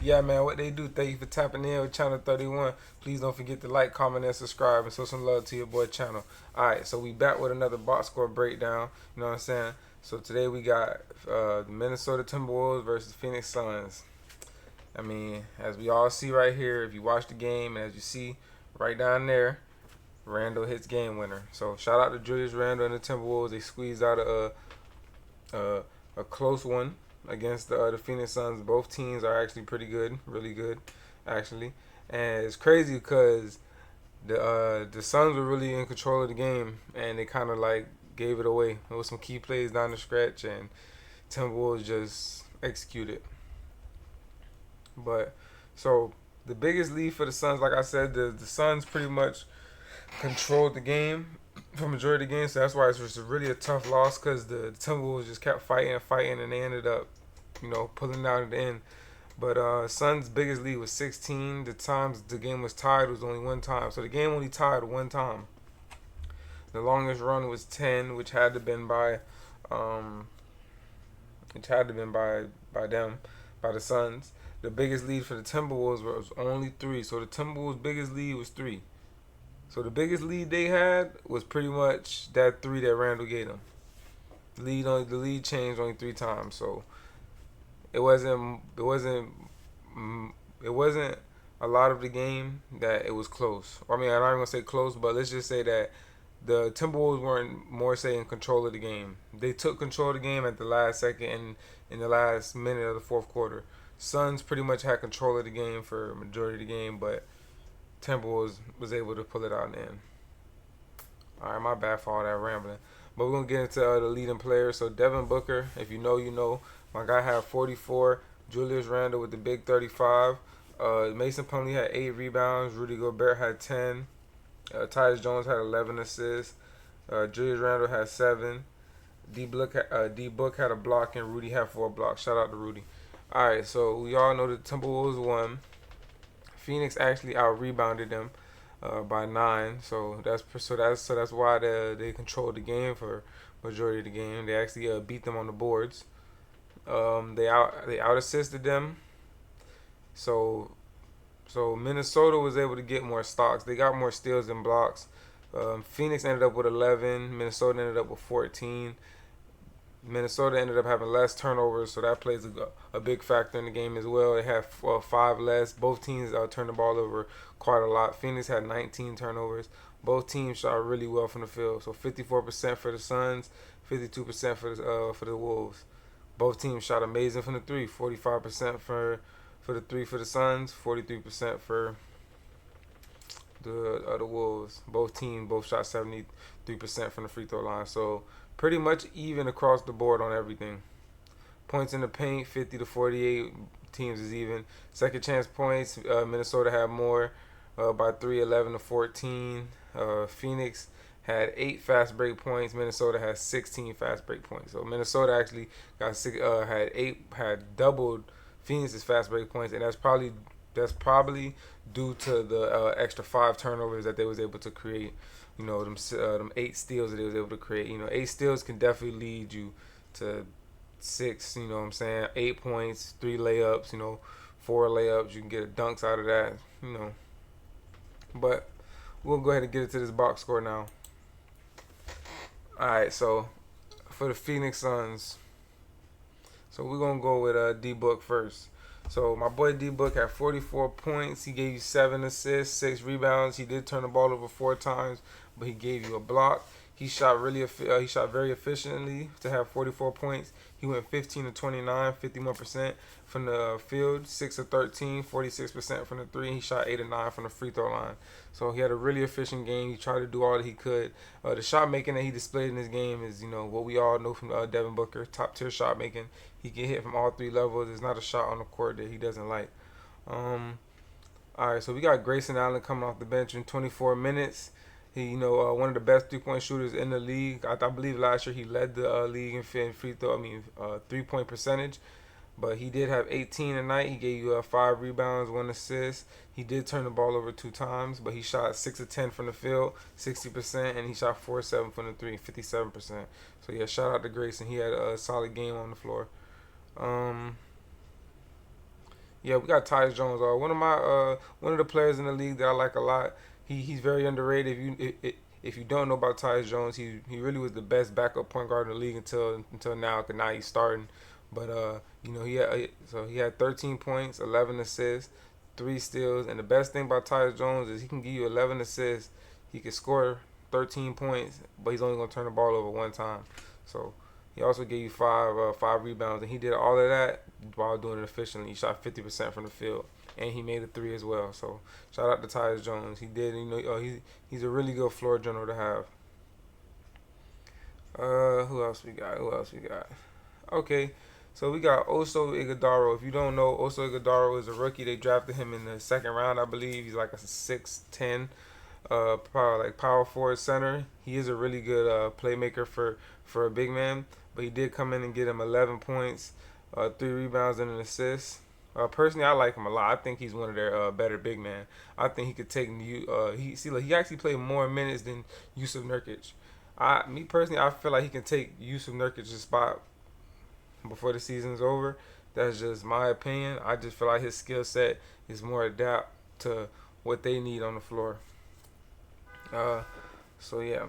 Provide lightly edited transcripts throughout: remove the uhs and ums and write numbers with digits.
Yeah, man, what they do. Thank you for tapping in with Channel 31. Please don't forget to like, comment, and subscribe, and show some love to your boy channel. Alright, so we back with another box score breakdown. You know what I'm saying? So today we got the Minnesota Timberwolves versus Phoenix Suns. I mean, as we all see right here, if you watch the game, and as you see right down there, Randle hits game winner. So shout out to Julius Randle and the Timberwolves. They squeezed out a close one against the Phoenix Suns. Both teams are actually pretty good, really good, actually. And it's crazy because the Suns were really in control of the game, and they kind of like gave it away. There was some key plays down the stretch, and Timberwolves just executed. But so the biggest lead for the Suns, like I said, the Suns pretty much controlled the game for majority of the game. So that's why it was really a tough loss because the Timberwolves just kept fighting and fighting, and they ended up, pulling out at the end. But Suns' biggest lead was 16. The times the game was tied was only one time. So the game only tied one time. The longest run was 10, which had to been by, by them, by the Suns. The biggest lead for the Timberwolves was only 3. So the Timberwolves' biggest lead was 3. So the biggest lead they had was pretty much that 3 that Randle gave them. The lead changed only 3 times. So it wasn't a lot of the game that it was close. I mean, I'm not even gonna say close, but let's just say that the Timberwolves weren't more say in control of the game. They took control of the game at the last second and in the last minute of the fourth quarter. Suns pretty much had control of the game for a majority of the game, but Timberwolves was able to pull it out in the end. All right, my bad for all that rambling. But we're going to get into the leading players. So Devin Booker, if you know, you know. My guy had 44. Julius Randle with the big 35. Mason Plumlee had 8 rebounds. Rudy Gobert had 10. Tyus Jones had 11 assists. Julius Randle had 7. D-Book had a block, and Rudy had 4 blocks. Shout out to Rudy. All right, so we all know the Timberwolves won. Phoenix actually out-rebounded them by 9, so that's why they controlled the game for majority of the game. They actually beat them on the boards. They out assisted them. So Minnesota was able to get more stocks. They got more steals than blocks. Phoenix ended up with 11. Minnesota ended up with 14. Minnesota ended up having less turnovers, so that plays a big factor in the game as well. They had 5 less. Both teams turned the ball over quite a lot. Phoenix had 19 turnovers. Both teams shot really well from the field. So 54% for the Suns, 52% for the Wolves. Both teams shot amazing from the 3. 45% for the 3 for the Suns, 43% for the Wolves. Both teams shot 73% from the free throw line. So pretty much even across the board on everything. Points in the paint, 50 to 48. Teams is even. Second chance points, Minnesota had more by 3, 11 to 14. Phoenix had 8 fast break points. Minnesota has 16 fast break points. So Minnesota actually had doubled Phoenix's fast break points, and that's probably due to the extra 5 turnovers that they was able to create. Them 8 steals that they was able to create. 8 steals can definitely lead you to 6. You know what I'm saying? 8 points, 3 layups. 4 layups. You can get dunks out of that. But we'll go ahead and get into this box score now. All right, so for the Phoenix Suns, so we're gonna go with D-Book first. So my boy D-Book had 44 points. He gave you 7 assists, 6 rebounds. He did turn the ball over 4 times, but he gave you a block. He shot very efficiently to have 44 points. He went 15 to 29, 51% from the field, 6 of 13, 46% from the 3. He shot 8 of 9 from the free throw line. So he had a really efficient game. He tried to do all that he could. The shot making that he displayed in this game is, what we all know from Devin Booker, top tier shot making. He can hit from all 3 levels. There's not a shot on the court that he doesn't like. All right, so we got Grayson Allen coming off the bench in 24 minutes. He, one of the best 3-point shooters in the league. I believe last year he led the league in free throw. 3-point percentage. But he did have 18 tonight. He gave you 5 rebounds, 1 assist. He did turn the ball over 2 times, but he shot 6 of 10 from the field, 60%, and he shot 4 of 7 from the 3, 57%. So yeah, shout out to Grayson. He had a solid game on the floor. Yeah, we got Tyus Jones. One of the players in the league that I like a lot. He's very underrated. If you don't know about Tyus Jones, he really was the best backup point guard in the league until now. Cause now he's starting. But he had 13 points, 11 assists, 3 steals, and the best thing about Tyus Jones is he can give you 11 assists. He can score 13 points, but he's only gonna turn the ball over one time. So he also gave you five rebounds, and he did all of that while doing it efficiently. He shot 50% from the field, and he made a three as well. So shout out to Tyus Jones. He did, he's a really good floor general to have. Who else we got? Okay, so we got Oso Iguodala. If you don't know, Oso Iguodala is a rookie. They drafted him in the second round, I believe. He's like a 6'10", probably like power forward center. He is a really good playmaker for a big man. But he did come in and get him 11 points, 3 rebounds, and an assist. Personally, I like him a lot. I think he's one of their better big men. I think he could take he actually played more minutes than Yusuf Nurkic. Me personally, I feel like he can take Yusuf Nurkic's spot before the season's over. That's just my opinion. I just feel like his skill set is more adapt to what they need on the floor. So yeah.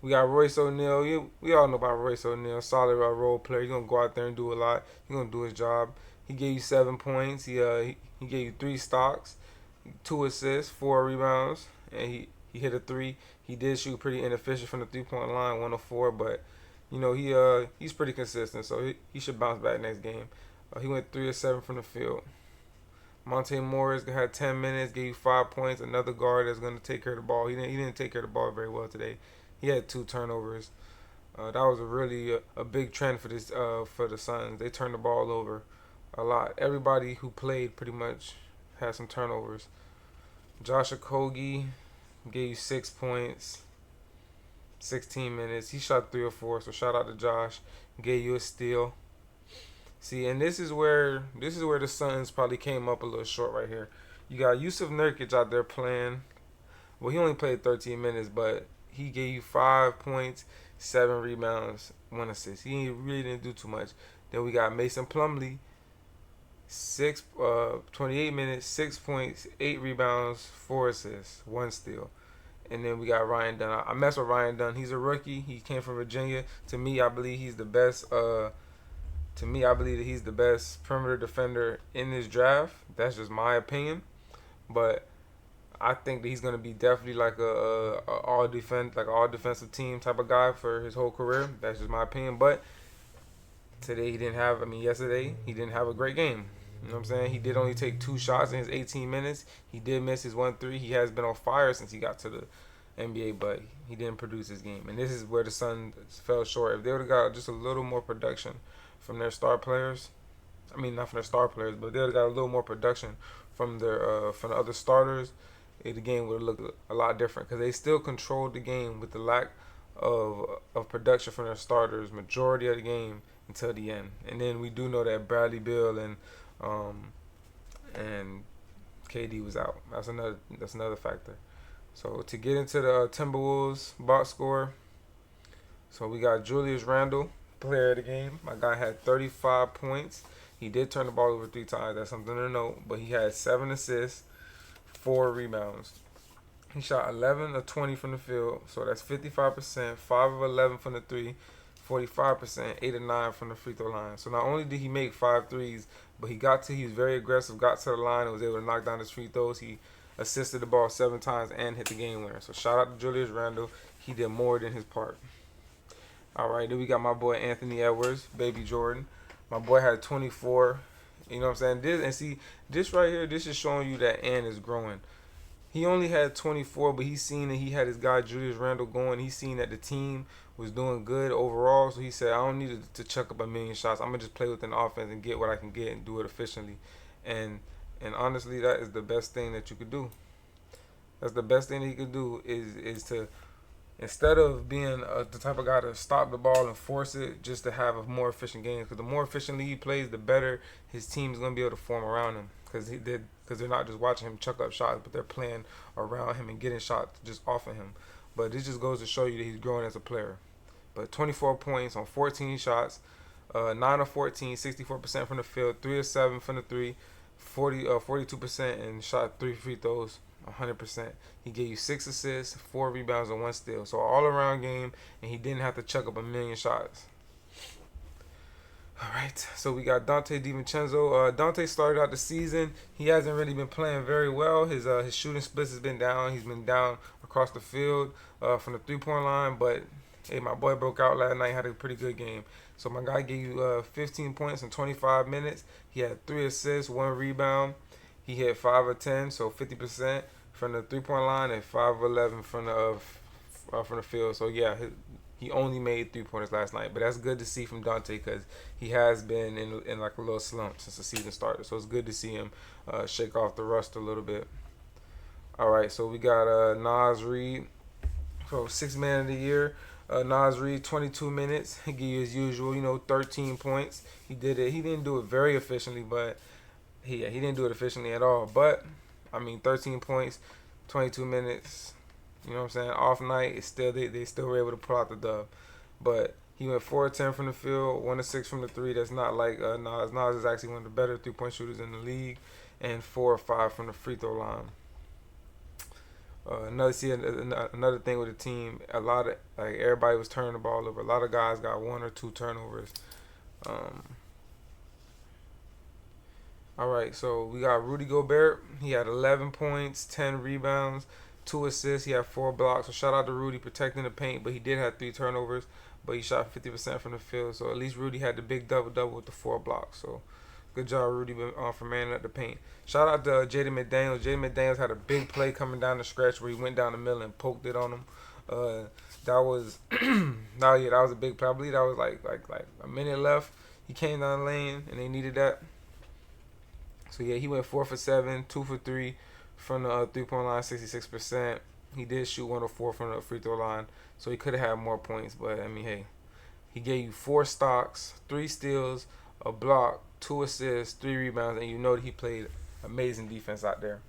We got Royce O'Neal. We all know about Royce O'Neal. Solid role player. He's gonna go out there and do a lot. He's gonna do his job. He gave you 7 points. He gave you 3 stocks, 2 assists, 4 rebounds, and he hit a three. He did shoot pretty inefficient from the 3-point line, 104, but he's pretty consistent, so he should bounce back next game. He went 3 of 7 from the field. Monte Morris had 10 minutes, gave you 5 points. Another guard that's going to take care of the ball. He didn't take care of the ball very well today. He had 2 turnovers. That was a big trend for the Suns. They turned the ball over a lot. Everybody who played pretty much had some turnovers. Josh Okogie gave you 6 points, 16 minutes. He shot 3 or 4, so shout out to Josh. Gave you a steal. See, and this is where the Suns probably came up a little short right here. You got Yusuf Nurkic out there playing. Well, he only played 13 minutes, but he gave you 5 points, 7 rebounds, 1 assist. He really didn't do too much. Then we got Mason Plumlee, 28 minutes, 6 points, 8 rebounds, 4 assists, 1 steal. And then we got Ryan Dunn. I mess with Ryan Dunn. He's a rookie. He came from Virginia. To me, I believe he's the best. I believe that he's the best perimeter defender in this draft. That's just my opinion. But I think that he's gonna be definitely like a all defensive team type of guy for his whole career. That's just my opinion. But yesterday he didn't have a great game. You know what I'm saying? He did only take 2 shots in his 18 minutes. He did miss his 1-3. He has been on fire since he got to the NBA, but he didn't produce his game. And this is where the Suns fell short. If they would have got just a little more production from their star players, not from their star players, but they would have got a little more production from the other starters, the game would have looked a lot different, because they still controlled the game with the lack of production from their starters majority of the game until the end. And then we do know that Bradley Beal and KD was out. That's another factor. So to get into the Timberwolves box score, so we got Julius Randle, player of the game. My guy had 35 points. He did turn the ball over 3 times. That's something to note. But he had 7 assists, 4 rebounds. He shot 11 of 20 from the field, so that's 55%. 5 of 11 from the 3, 45%. 8 of 9 from the free throw line. So not only did he make 5 threes, but he was very aggressive, got to the line, and was able to knock down his free throws. He assisted the ball 7 times and hit the game winner. So shout out to Julius Randle. He did more than his part. All right, then we got my boy Anthony Edwards, Baby Jordan. My boy had 24. You know what I'm saying? This right here, this is showing you that Ant is growing. He only had 24, but he's seen that he had his guy Julius Randle going. He's seen that the team was doing good overall, so he said, I don't need to chuck up a million shots. I'm going to just play within the offense and get what I can get and do it efficiently. And honestly, that is the best thing that you could do. That's the best thing that he could do is to, instead of being the type of guy to stop the ball and force it, just to have a more efficient game. Because the more efficiently he plays, the better his team is going to be able to form around him. Because they're not just watching him chuck up shots, but they're playing around him and getting shots just off of him. But this just goes to show you that he's growing as a player. But 24 points on 14 shots, 9 of 14, 64% from the field, 3 of 7 from the three, 42%, and shot 3 free throws, 100%. He gave you 6 assists, 4 rebounds, and 1 steal. So all around game, and he didn't have to chuck up a million shots. All right, so we got Dante DiVincenzo. Dante started out the season. He hasn't really been playing very well. His shooting splits has been down. He's been down across the field from the 3-point line. But hey, my boy broke out last night. Had a pretty good game. So my guy gave you 15 points in 25 minutes. He had 3 assists, 1 rebound. He hit 5 of 10, so 50% from the 3-point line, and 5 of 11 from the field. So yeah, he only made 3-pointers last night, but that's good to see from Dante because he has been in like a little slump since the season started. So it's good to see him shake off the rust a little bit. All right, so we got Naz Reid for 6th man of the year. Naz Reid, 22 minutes. He gave you his usual, 13 points. He did it. He didn't do it very efficiently, but he didn't do it efficiently at all. But I mean, 13 points, 22 minutes. You know what I'm saying? Off night, it's still they still were able to pull out the dub. But he went 4 of 10 from the field, 1 of 6 from the three. That's not like Nas. Nas is actually one of the better 3-point shooters in the league, and 4 or 5 from the free throw line. Another thing with the team, a lot of everybody was turning the ball over. A lot of guys got 1 or 2 turnovers. All right, so we got Rudy Gobert. He had 11 points, 10 rebounds, 2 assists. He had 4 blocks. So shout out to Rudy protecting the paint, but he did have 3 turnovers. But he shot 50% from the field. So at least Rudy had the big double-double with the 4 blocks. So good job, Rudy, for manning up the paint. Shout out to Jaden McDaniels. Jaden McDaniels had a big play coming down the stretch where he went down the middle and poked it on him. That was that was a big play. I believe that was like a minute left. He came down the lane and they needed that. So yeah, he went 4 for 7, 2 for 3 from the 3-point line, 66%. He did shoot 1 of 4 from the free throw line, so he could have had more points. But I mean, hey, he gave you 4 stocks, 3 steals, a block, 2 assists, 3 rebounds, and you know that he played amazing defense out there.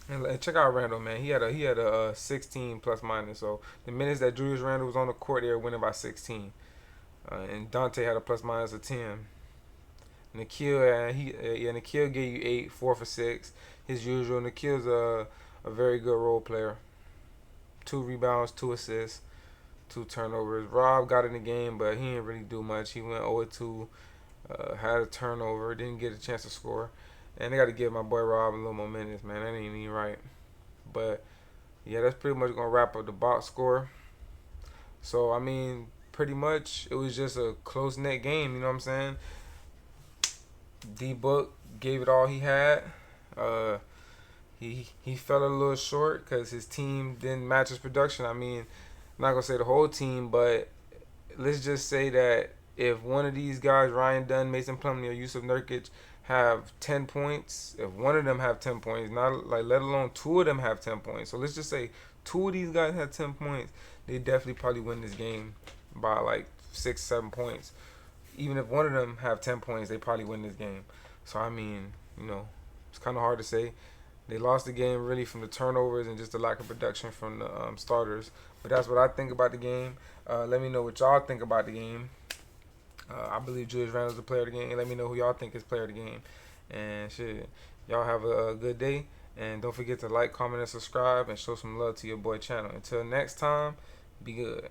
And check out Randle, man. He had a 16 plus minus. So the minutes that Julius Randle was on the court, they were winning by 16. And Dante had a plus minus of 10. Nikhil gave you 8, 4 for 6, his usual. Nikhil's a very good role player. 2 rebounds, 2 assists, 2 turnovers. Rob got in the game, but he didn't really do much. He went 0-2, had a turnover, didn't get a chance to score. And they got to give my boy Rob a little more minutes, man. That ain't even right. But yeah, that's pretty much gonna wrap up the box score. So I mean, pretty much it was just a close net game. You know what I'm saying? D-Book gave it all he had. He fell a little short because his team didn't match his production. I mean, I'm not going to say the whole team, but let's just say that if one of these guys, Ryan Dunn, Mason Plumlee, or Yusuf Nurkic, have 10 points, if one of them have 10 points, not like let alone 2 of them have 10 points. So let's just say 2 of these guys have 10 points, they definitely probably win this game by like 6, 7 points. Even if one of them have 10 points, they probably win this game. So, I mean, it's kind of hard to say. They lost the game really from the turnovers and just the lack of production from the starters. But that's what I think about the game. Let me know what y'all think about the game. I believe Julius Randle's the player of the game. Let me know who y'all think is player of the game. And shit, y'all have a good day. And don't forget to like, comment, and subscribe, and show some love to your boy channel. Until next time, be good.